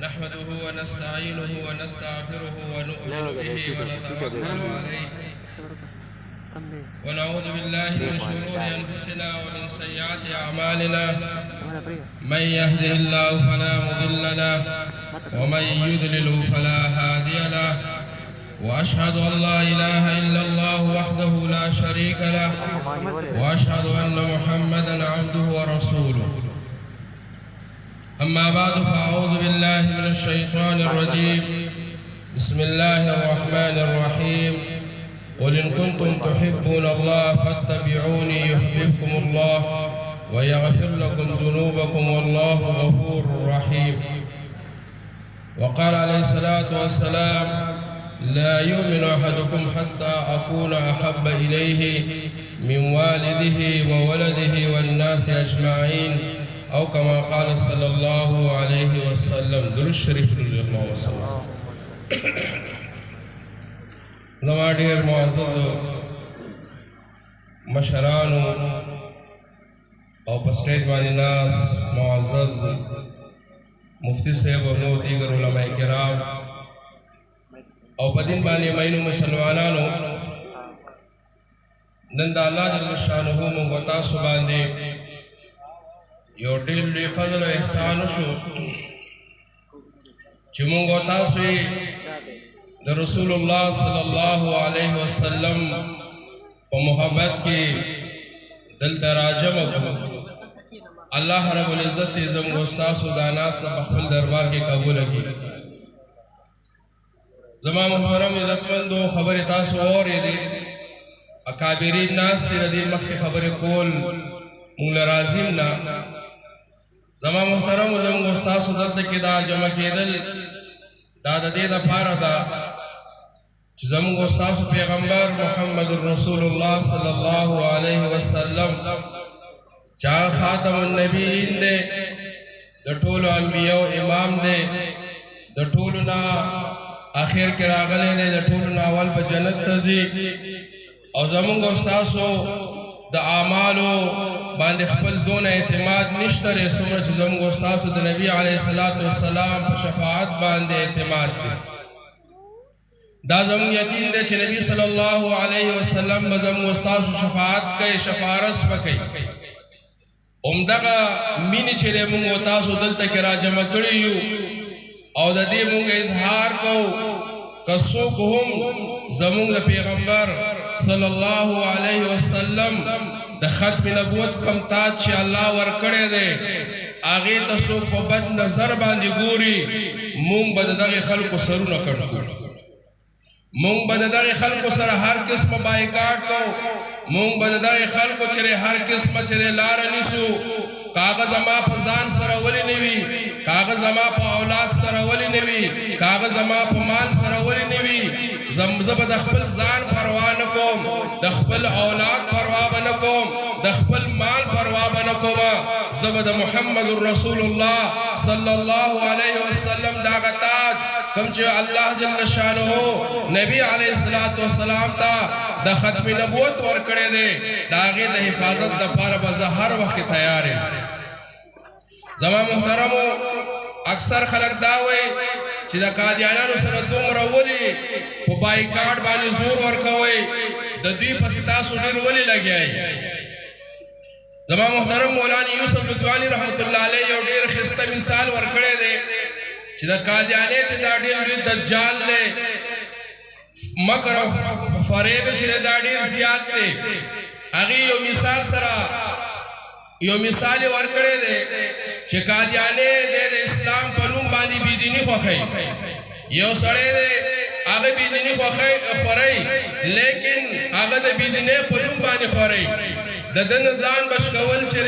نحمده ونستعينه ونستغفره ونؤمن به ونتوكل عليه ونعوذ بالله من شرور أنفسنا ومن سيئات أعمالنا من يهده الله فلا مضل له ومن يضلل فلا هادي له وأشهد أن لا إله إلا الله وحده لا شريك له وأشهد أن محمدا عبده ورسوله. أما بعد فأعوذ بالله من الشيطان الرجيم. بسم الله الرحمن الرحيم. قل إن كنتم تحبون الله فاتبعوني يحببكم الله ويغفر لكم ذنوبكم والله غفور رحيم. وقال عليه الصلاة والسلام: لا يؤمن أحدكم حتى أكون أحب إليه من والده وولده والناس أجمعين، او كما قال صلی اللہ علیہ وسلم. درود شریف رضی اللہ وسلم. زما ډیر معزز مشرانو او په سټیج باندې ناس معزز مفتی صاحب او نور دیگر علماء کرام او په دین باندې مینو مسلمانانو، نن د الله جل شانه موږ تاسو باندې یو ډېر لوی فضل او احسان وشو چې موږ تاسو د رسول الله صلی الله علیه وسلم په محبت کې دلته راجمع کړو. الله رب العزت دې زموږ تاسو د ناس په خپل دربار کې قبول کړي. زما محترم عزتمندو، خبرې تاسو اورېدې، اکابرین ناس دې د دې مخکې خبرې کول موږ له راضیم نه. زما محترم زموږ استاسو دلته کې دا جمع کېدل دا د دې دپاره ده چې زموږ استاسو پیغمبر محمد رسول الله صلی الله علیه وسلم چا خاتم النبیین دی، د ټولو انبیاو امام دی، د ټولو نه آخر کې راغلی دی، د ټولو نه اول په جنت ته ځي. او زموږ استاسو د اعمالو باندې خپل دون اعتماد نشته لري څومره چې زموږ استاسو د نبی علیه الصلاۃ والسلام په شفاعت باندې اعتماد دی. دا زموږ یقین دی چې نبی صلی الله علیه وسلم به زموږ استاسو شفاعت کوي، شفارس به کوي. همدغه مینې چې دی موږ تاسو دلته کې راجمع کړي یو او د دې موږ اظهار کوو که څوک هم زموږ د پیغمبر صلی الله علیه وسلم د ختم نبوت کم تاج چې الله ورکړی دی هغې ته څوک په بد نظر باندې ګوري، موږ به د دغې خلکو سرونه کټ کړو. موږ به د دغې خلکو سره هر قسمه بایکاټ کوو. موږ به د دغې خلکو چې هر قسمه چې لاره نیسو. کاغه زما په ځان سره ولې نه وي، کاغه زما په اولاد سره ولې نه وي، کاغه زما په مال سره ولې نه وي. زه به د خپل ځان پروا نه کوم، د خپل اولاد پروا به نه کوم، د خپل مال پروا به نه کوم. زه به د محمد رسول الله صلی الله علیه وسلم دغه تاج کوم چې الله جل شانه نبی علیه الصلاۃ والسلام ته د ختم نبوت ورکړی دی، د هغې د حفاظت دپاره به زه هر وخت تیار یم. زما محترمو، اکثر خلک دا وایي چې د قادیانانو سره دومره ولې په بایکاټ باندې زور ورکوئ، د دوی پسې تاسو ډېر ولې لګیایئ. زما محترم مولانا یوسف رضواني رحمت الله علیه یو ډېر ښایسته مثال ورکړی دی چې د قادیانې چې دا ډېر لوی دجال دی، مکر او فریب چې دا ډېر زیات دی، هغې یو مثال سره یو مثال یې ورکړی دی چې قادیانې دی د اسلام په نوم باندې بېدیني خوښوي. یو سړی دی هغه بېدیني خورئ، لیکن هغه د بېدینۍ په نوم باندې خورئ. د ده نه ځان بچ کول چې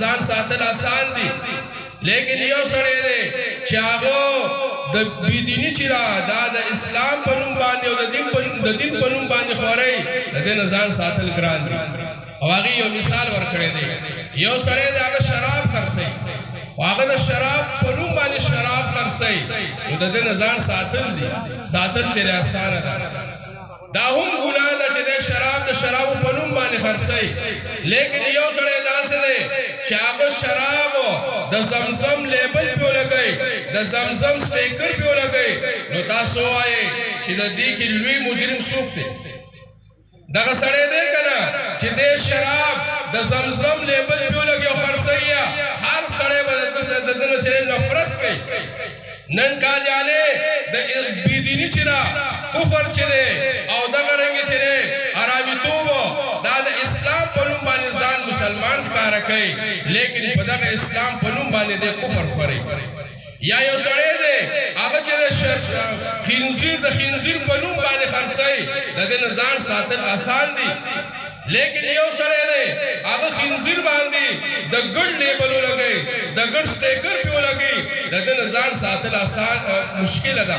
ځان ساتل آسان دي، لیکن یو سړی دی چې هغه د بېدیني چې دا د اسلام په نوم باندې او د دین په نوم باندې خورئ، د دې نه ځان ساتل ګران دي. او هغې یو مثال ورکړی دی، یو سړی دی هغه شراب خرڅوي، خو هغه د شراب په نوم باندې شراب خرڅوي، نو د دې نه ځان ساتل دي، ساتل چېرې اسانه ده. دا هم ګناه ده چې د شراب د شرابو په نوم باندې خرڅوي لیکن یو سړی داسې دی چې هغه شرابو د زمزم لیبل پې ولګوي د زمزم سټیکر پې ولګوي نو تاسو وایئ چې د دې کې لوی مجرم څوک دی دغه سړی دی که نه چې دې شراب د زمزم لیبل پې ولګي او خرڅوي هر سړی به د ده نه چې نفرت کوي نن قادیانې د بېدیني چې ده کفر چې دی او دغه رنګې چې دی عربیتوب دا د اسلام په نوم باندې ځان مسلمان ښکاره کوي لیکن په دغه اسلام په نوم باندې دی کفر خوري یا یو سړی دی هغه چې خنزیر د خنزیر په نوم باندې خرڅوي د دې نه ځان ساتل اسان دي لیکن یو سړی دی هغه خنزیر باندې د ګډ لیبل ولګوي د ګډ سټیکر پې ولګوي د دې نه ځان ساتل اسان مشکله ده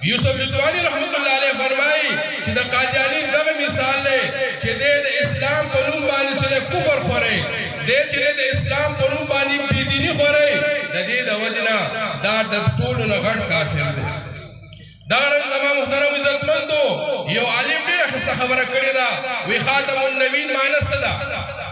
یوسف رضوانی رحمت الله علیه فرمایي چې د قادیاني دغه مثال دی چې دی د اسلام په نوم باندې چې کفر خوري دی چې د اسلام په نوم باندې بېدیني خوري د دې د وجې نه دا د ټولو نه غټ کافر دی دغه رنګ زما محترم عزتمندو یو عالم ډېره ښایسته خبره کړې ده وی خاتم النبیین معنی څه ده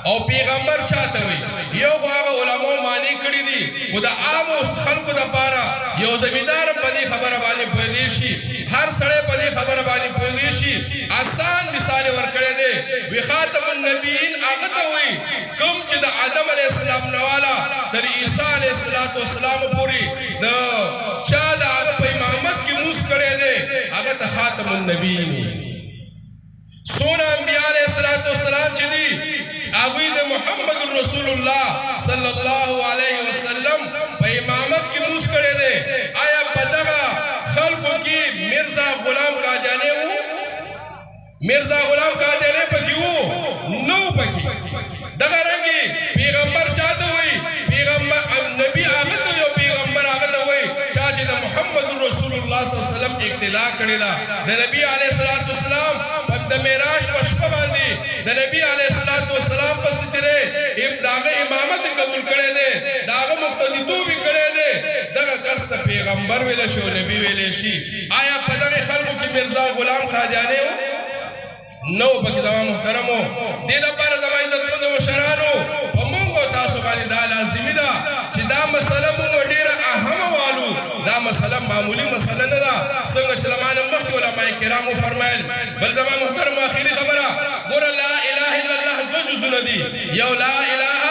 او پیغمبر چاته وي یو خو هغه علماو معنی کړي دي خو د عامو خلکو دپاره یو زمیندار په دې خبره باندې پوهېدی شي هر سړی په دې خبره باندې پوهېدی شي آسان مثال یې ورکړی دی وی خاتم النبیین هغه ته وایي کوم چې د آدم علیه السلام نه واله تر عیسی علیه السلام پورې د چا د هغه په امامت کې موس کړی دی هغه ته خاتم النبیین سونه انبیاء علیه السلام چې دي هغوی د محمد رسول الله صلی الله علیه وسلم په امامت کې موس کړی دی آیا په دغه خلکو کې مرزا غلام قادیانی و مرزا غلام قادیانی پکې و نه و پکې دغه رنګې پیغمبر چاته وایي پیغمبر نبی هغه ته یو پیغمبر هغه ته وایي چا چې د محمد رسول الله صلی الله علیه وسلم اقتدا کړې ده د نبی علیه السلام د معراج په شپه باندې د نبی علیه السلام پسې چې دی د هغه امامت قبول کړی دی د هغه مقتدیتوب یې کړی دی دغه کس ته پیغمبر ویلی شي او نبي ویلی شي آیا په دغې خلکو کې مرزا غلام قادیانی و نه و پکې زما محترمو دې دپاره زما عزتمندو مشرانو په موږ او تاسو باندې دا لازمي ده چې دا مسله موږ ډېره اهمه والو دا مسله معمولی مسله نه ده څنګه چې زما نه مخکې علماء کرامو فرمایل بل زما محترمو آخري خبره ګوره لا اله الا الله دوه جزونه دي یو لا اله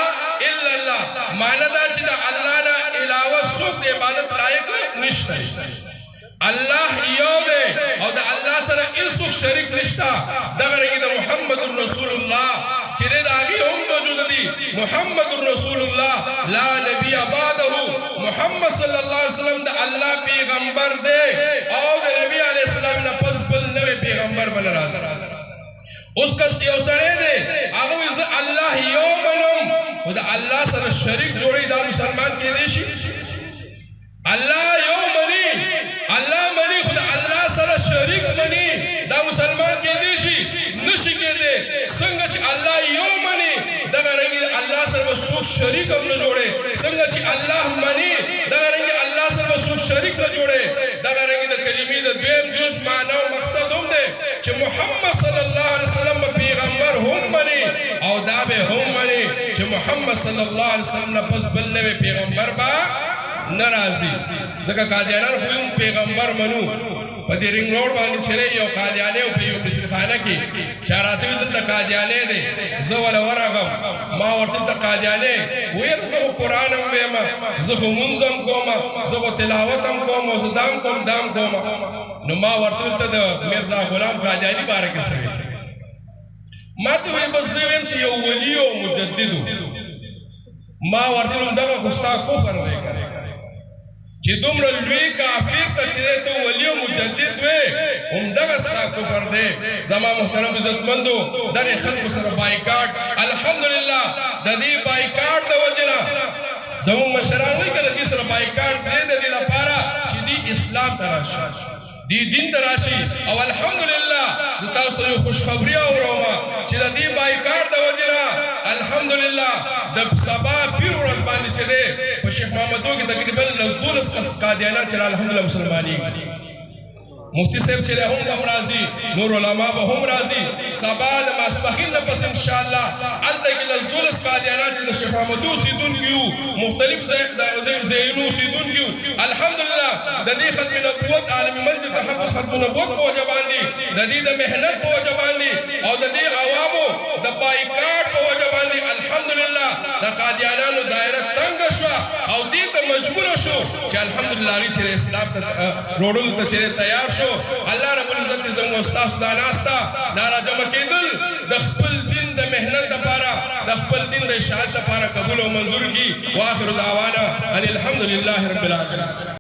الا الله معنی دا چې د الله نه علاوه څوک د عبادت لایق نشته الله یو دی او د الله سره هیڅوک شریک نشته دغه رنګې د محمد رسول الله چې دی د هغې هم موجود دي محمد رسول الله لا نبي بعده محمد صلی الله علیه وسلم د الله پیغمبر دی او د نبي علیه السلام نه پس بل نوی پیغمبر بل راځي اوس کس یو سړی دی هغه وایي زه الله یو منم خو د الله سره شریک جوړوي دا مسلمان کیدی شي الله یو مني الله مني خو د الله سره شریک مني دا مسلمان کیدی شي نشي کېدی څنګه چې الله یو مني دغه رنګې الله سره به څوک شریک هم نه جوړي څنګه چې الله مني دغه رنګې الله سره به څوک شریک نه جوړي دغه رنګې د کلمې د دویم جز معنا او مقصد هم دی چې محمد صلی الله علیه وسلم به پیغمبر هم مني او دا به هم مني چې محمد صلی الله علیه وسلم نه پس بل نوی پیغمبر به ناراضي ځکه قادیانان خو هم پیغمبر منو په دې رنګ روډ باندې چې یو قادیانی په یو مصرخانه کې چا راته ویل دلته قادیانی دی زه وله ورغم ما ورته دلته قادیانی ویل زه خو قرآن هم ویم زه خو مونځ هم کوم زه خو تلاوت هم کوم زه دام کوم نو ما ورته دلته د میرزا غلام قادیانی باره کې څه ویل ما ته ویل بس زه ویم چې یو ولي او مجدد ما ورته ویل دغه خو ستا کفر دی چې دومره لوی کافر ته چې ته ولي او مجدد وې همدغه ستا کفر دی زما محترم عزتمندو دغې خلکو سره بایکاټ الحمدلله د دې بایکاټ د وجې نه زموږ مشران وایي که د دې سره بایکاټ دی د دې لپاره چې دې اسلام ته راشي دې دین ته راشي او الحمدلله زه تاسو ته یو خوشخبري اورم چې د دې بایکاټ د وجې نه الحمدلله د سبا پیر ورځ باندې چې دی په شیخ محمدو کې تقریبا 12 قادیانان چې الحمدلله مسلمانېږي مفتی صاحب چې هم هم راځي، نور علما به هم راځي. سبا د ماسپښین نه پس انشاءالله هلته کې لس 12 قادیانان چې د شیخ محمد اوسېدونکي وو، مختلف ځایونو اوسېدونکي وو، الحمدلله د دې ختم نبوت عالمي مسجد تحفظ ختم نبوت په وجه باندې، د دې د محنت په وجه باندې او د دې عوامو د بایکاټ په وجه باندې الحمدلله د قادیانانو دایره تنګه شوه او دې ته مجبوره شو چې الحمدلله هغوی چې د اسلام ته روړلو ته چې تیار شو. الله رب العزت زموږ او ستاسو دا ناسته دا راجمع کېدل د خپل دین د محنت دپاره د خپل دین د اشاعت دپاره قبول او منظور کړي. واخر دعوانا ان الحمدلله رب العالمین.